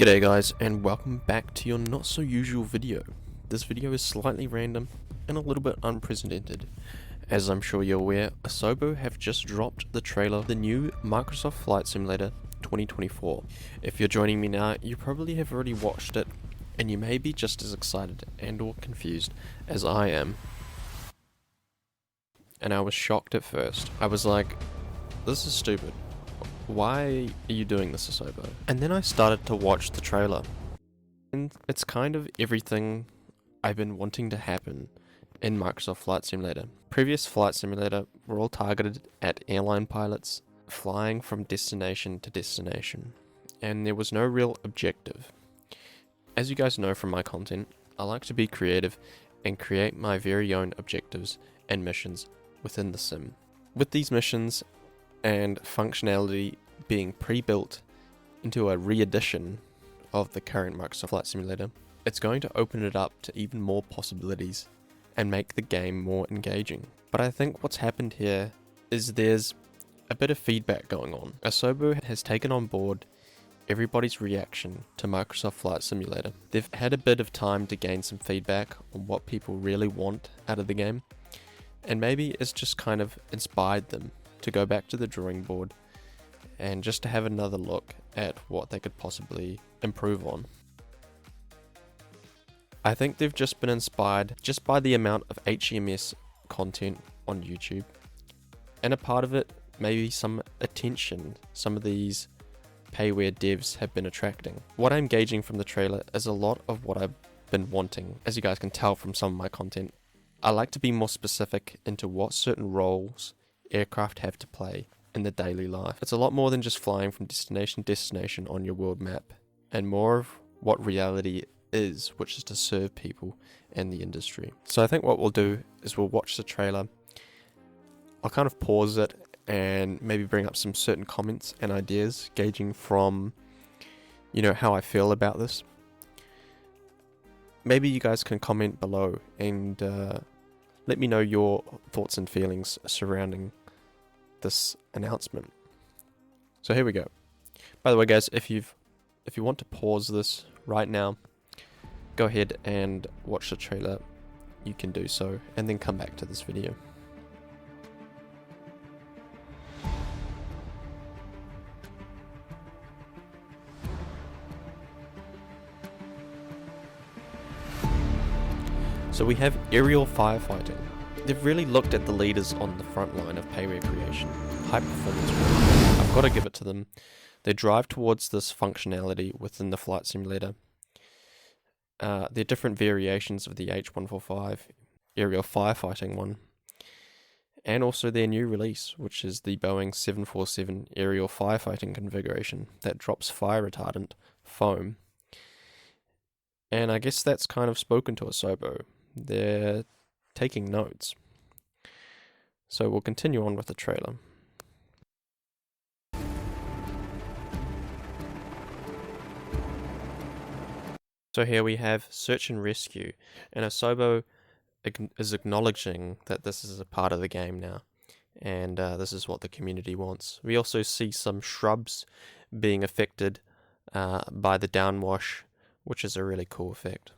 G'day guys, and welcome back to your not so usual video. This video is slightly random and a little bit unprecedented. As I'm sure you're aware, Asobo have just dropped the trailer of the new Microsoft Flight Simulator 2024. If you're joining me now, you probably have already watched it, and you may be just as excited and or confused as I am. And I was shocked at first. I was like, this is stupid. Why are you doing this, Asobo? And then I started to watch the trailer. And it's kind of everything I've been wanting to happen in Microsoft Flight Simulator. Previous Flight Simulator were all targeted at airline pilots flying from destination to destination. And there was no real objective. As you guys know from my content, I like to be creative and create my very own objectives and missions within the sim. With these missions and functionality being pre-built into a re-edition of the current Microsoft Flight Simulator, it's going to open it up to even more possibilities and make the game more engaging. But I think what's happened here is there's a bit of feedback going on. Asobo has taken on board everybody's reaction to Microsoft Flight Simulator. They've had a bit of time to gain some feedback on what people really want out of the game, and maybe it's just kind of inspired them to go back to the drawing board and just to have another look at what they could possibly improve on. I think they've just been inspired just by the amount of HMS content on YouTube, and a part of it maybe some attention some of these Payware devs have been attracting. What I'm gauging from the trailer is a lot of what I've been wanting. As you guys can tell from some of my content, I like to be more specific into what certain roles aircraft have to play in the daily life. It's a lot more than just flying from destination to destination on your world map, and more of what reality is, which is to serve people and the industry. So I think what we'll do is we'll watch the trailer. I'll kind of pause it and maybe bring up some certain comments and ideas, gauging from, how I feel about this. Maybe you guys can comment below and let me know your thoughts and feelings surrounding this announcement. So here we go. By the way, guys, if you want to pause this right now, go ahead and watch the trailer. You can do so, and then come back to this video. So we have Ariel Firefighting. They've really looked at the leaders on the front line of Payware creation. High performance work. I've got to give it to them. They drive towards this functionality within the flight simulator. They're different variations of the H145 Ariel Firefighting one. And also their new release, which is the Boeing 747 Ariel Firefighting configuration that drops fire retardant foam. And I guess that's kind of spoken to Asobo. They're taking notes. So we'll continue on with the trailer. So here we have search and rescue, and Asobo is acknowledging that this is a part of the game now, and this is what the community wants. We also see some shrubs being affected by the downwash, which is a really cool effect.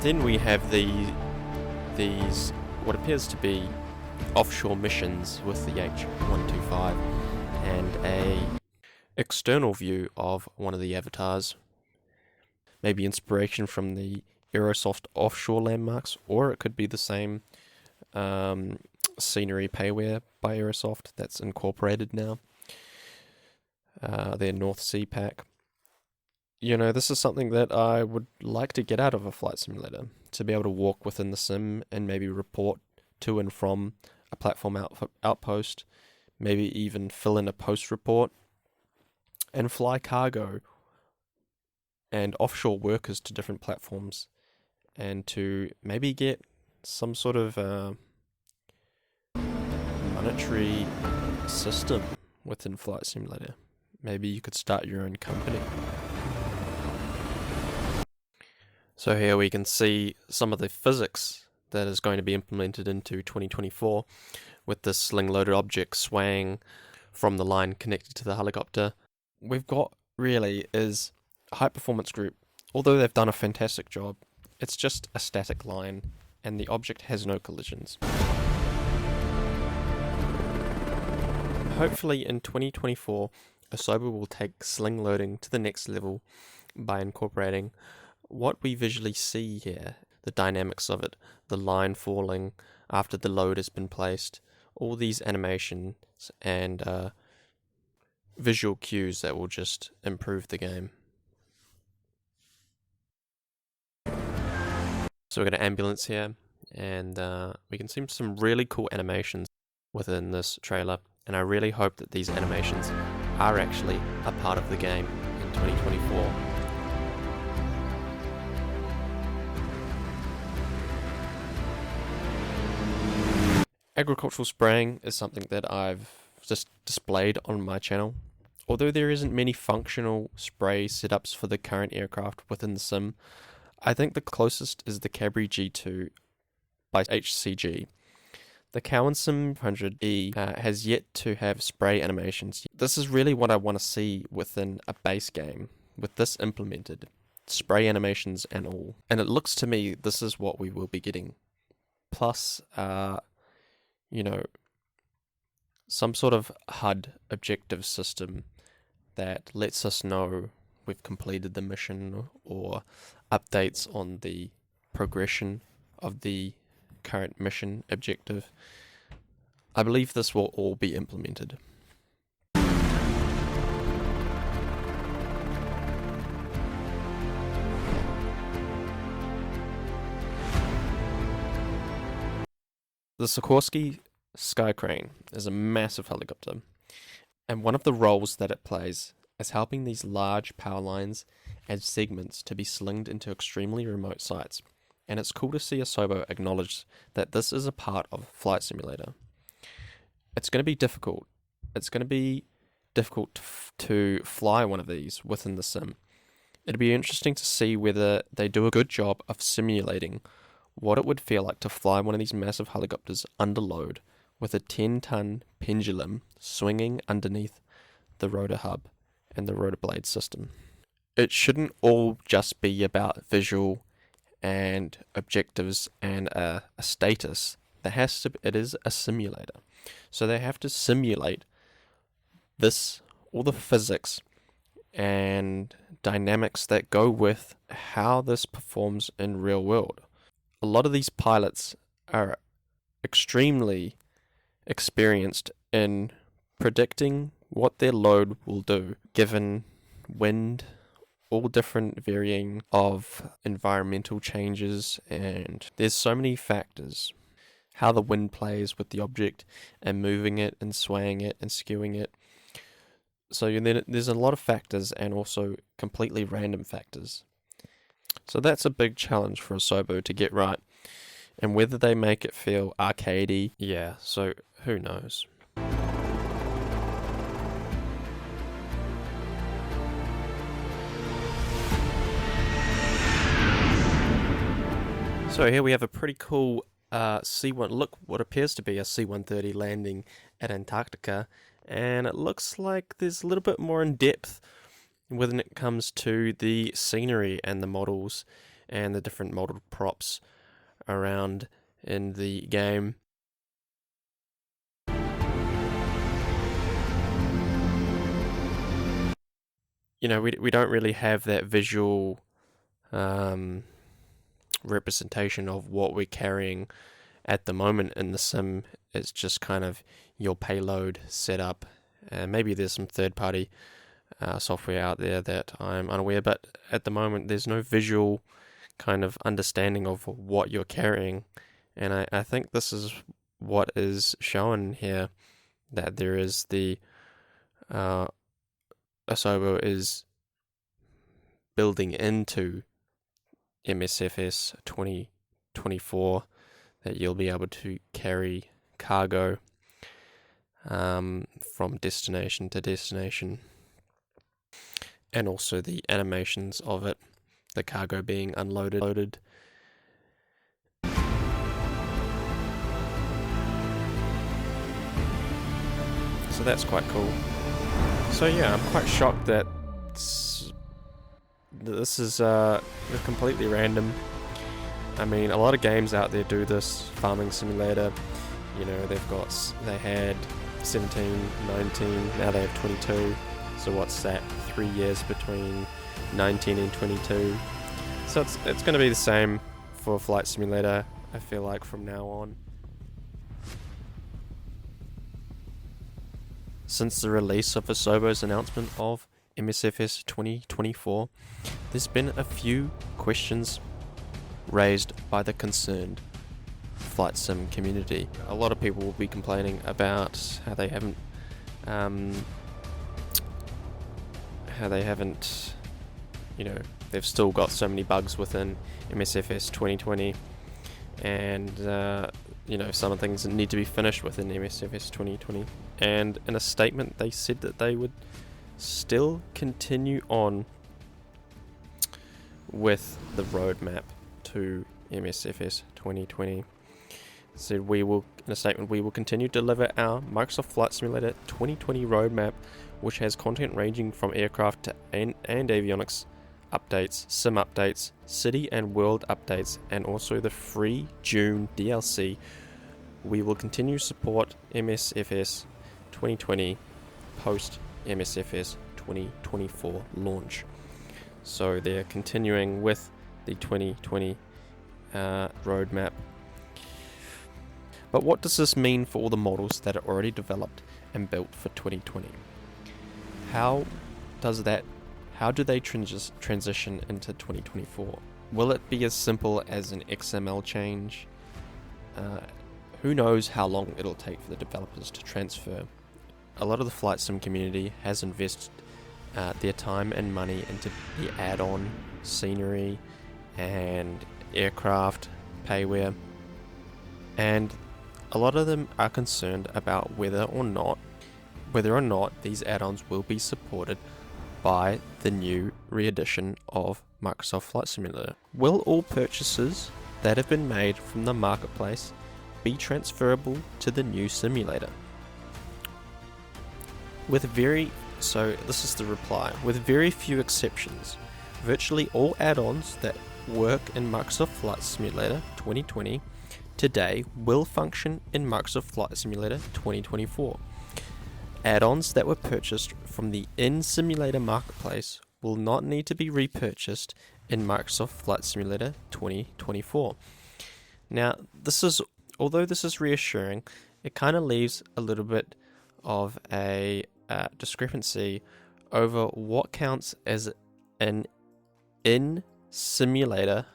Then we have these what appears to be offshore missions with the H125 and a external view of one of the avatars. Maybe inspiration from the Aerosoft offshore landmarks, or it could be the same scenery Payware by Aerosoft that's incorporated now. Their North Sea pack. This is something that I would like to get out of a flight simulator, to be able to walk within the sim and maybe report to and from a platform outpost, maybe even fill in a post report, and fly cargo and offshore workers to different platforms, and to maybe get some sort of monetary system within Flight Simulator. Maybe you could start your own company. So here we can see some of the physics that is going to be implemented into 2024 with the sling loaded object swaying from the line connected to the helicopter. We've got really is a high performance group. Although they've done a fantastic job, it's just a static line and the object has no collisions. Hopefully in 2024, Asobo will take Sling loading to the next level by incorporating what we visually see here, the dynamics of it, the line falling after the load has been placed, all these animations and visual cues that will just improve the game. So we've got an ambulance here, and we can see some really cool animations within this trailer, and I really hope that these animations are actually a part of the game in 2024. Agricultural spraying is something that I've just displayed on my channel. Although there isn't many functional spray setups for the current aircraft within the sim, I think the closest is the Cabri G2 by HCG. The Cowan Sim 100E has yet to have spray animations. This is really what I want to see within a base game, with this implemented. Spray animations and all. And it looks to me this is what we will be getting. Plus, some sort of HUD objective system that lets us know we've completed the mission, or updates on the progression of the current mission objective. I believe this will all be implemented. The Sikorsky Sky Crane is a massive helicopter, and one of the roles that it plays is helping these large power lines and segments to be slinged into extremely remote sites. And it's cool to see Asobo acknowledge that this is a part of Flight Simulator. It's going to be difficult. It's going to be difficult to fly one of these within the sim. It'd be interesting to see whether they do a good job of simulating what it would feel like to fly one of these massive helicopters under load with a 10-ton pendulum swinging underneath the rotor hub and the rotor blade system. It shouldn't all just be about visual and objectives and a status. It is a simulator. So they have to simulate this, all the physics and dynamics that go with how this performs in real world. A lot of these pilots are extremely experienced in predicting what their load will do given wind, all different varying of environmental changes, and there's so many factors. How the wind plays with the object and moving it and swaying it and skewing it. So then there's a lot of factors and also completely random factors. So that's a big challenge for Asobo to get right. And whether they make it feel arcadey, yeah, so who knows. So here we have a pretty cool C1, look what appears to be a C-130 landing at Antarctica, and it looks like there's a little bit more in depth when it comes to the scenery and the models and the different model props around in the game. You know, we don't really have that visual representation of what we're carrying at the moment in the sim. It's just kind of your payload setup, and maybe there's some third-party software out there that I'm unaware, but at the moment there's no visual kind of understanding of what you're carrying, and I think this is what is shown here, that there is the Asobo is building into MSFS 2024 that you'll be able to carry cargo from destination to destination, and also the animations of it, the cargo being unloaded, loaded. So that's quite cool. So yeah, I'm quite shocked that this is completely random. I mean, a lot of games out there do this. Farming Simulator, you know, they had 17, 19, now they have 22. So what's that? 3 years between 19 and 22. So it's going to be the same for Flight Simulator, I feel like, from now on. Since the release of Asobo's announcement of MSFS 2024, there's been a few questions raised by the concerned flight sim community. A lot of people will be complaining about how they haven't, you know, they've still got so many bugs within MSFS 2020, and you know, some of the things that need to be finished within MSFS 2020. And in a statement, they said that they would still continue on with the roadmap to MSFS 2020. Said in a statement, we will continue to deliver our Microsoft Flight Simulator 2020 roadmap, which has content ranging from aircraft and avionics updates, sim updates, city and world updates, and also the free June DLC. We will continue to support MSFS 2020 post MSFS 2024 launch. So they're continuing with the 2020 roadmap. But what does this mean for all the models that are already developed and built for 2020? How do they transition into 2024? Will it be as simple as an XML change? Who knows how long it'll take for the developers to transfer. A lot of the flight sim community has invested their time and money into the add-on scenery and aircraft, payware, and a lot of them are concerned about whether or not these add-ons will be supported by the new re-edition of Microsoft Flight Simulator. Will all purchases that have been made from the marketplace be transferable to the new simulator? This is the reply. With very few exceptions, virtually all add-ons that work in Microsoft Flight Simulator 2020 today will function in Microsoft Flight Simulator 2024. Add-ons that were purchased from the in-simulator marketplace will not need to be repurchased in Microsoft Flight Simulator 2024. Now, although this is reassuring, it kind of leaves a little bit of a discrepancy over what counts as an in-simulator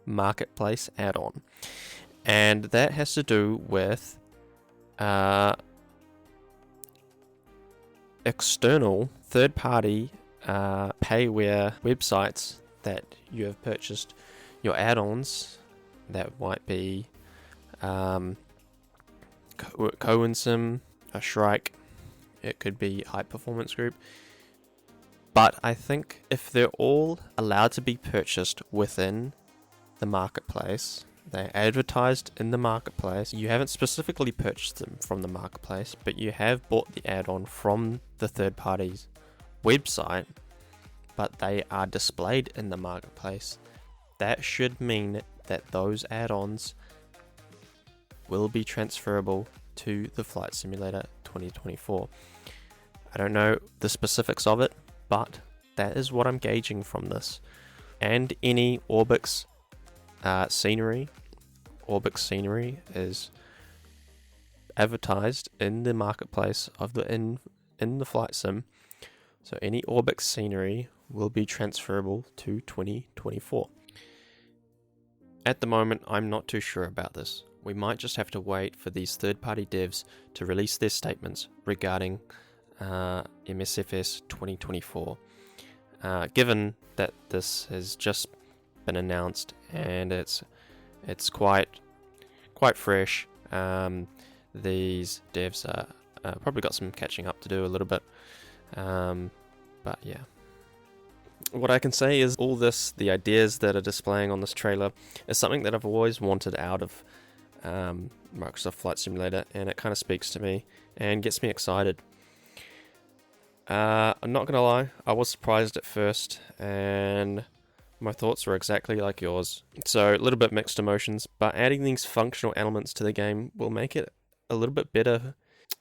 marketplace add-on. And that has to do with external third-party payware websites that you have purchased your add-ons. That might be CoinSim, a Shrike, it could be High Performance Group. But I think if they're all allowed to be purchased within the marketplace, they're advertised in the marketplace, you haven't specifically purchased them from the marketplace, but you have bought the add-on from the third party's website, but they are displayed in the marketplace, that should mean that those add-ons will be transferable to the Flight Simulator 2024. I don't know the specifics of it, but that is what I'm gauging from this. And any Orbix scenery. Orbix scenery is advertised in the marketplace of in the flight sim. So any Orbix scenery will be transferable to 2024. At the moment, I'm not too sure about this. We might just have to wait for these third-party devs to release their statements regarding MSFS 2024. Given that this has just been announced and it's quite fresh, these devs are probably got some catching up to do a little bit. But yeah. What I can say is all this, the ideas that are displaying on this trailer, is something that I've always wanted out of Microsoft Flight Simulator, and it kind of speaks to me and gets me excited. I'm not gonna lie, I was surprised at first, and my thoughts were exactly like yours. So a little bit mixed emotions, but adding these functional elements to the game will make it a little bit better.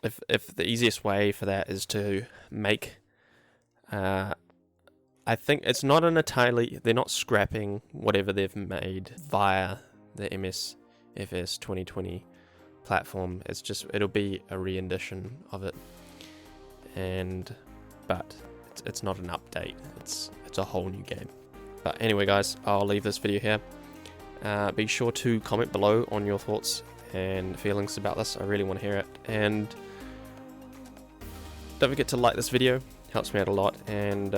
If the easiest way for that is to make, I think it's not they're not scrapping whatever they've made via the MSFS 2020 platform. It'll be a re-edition of it, but it's not an update. It's a whole new game. But anyway, guys, I'll leave this video here. Be sure to comment below on your thoughts and feelings about this. I really want to hear it. And don't forget to like this video. Helps me out a lot. And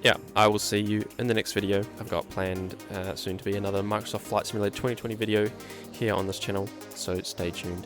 yeah, I will see you in the next video. I've got planned soon to be another Microsoft Flight Simulator 2020 video here on this channel, so stay tuned.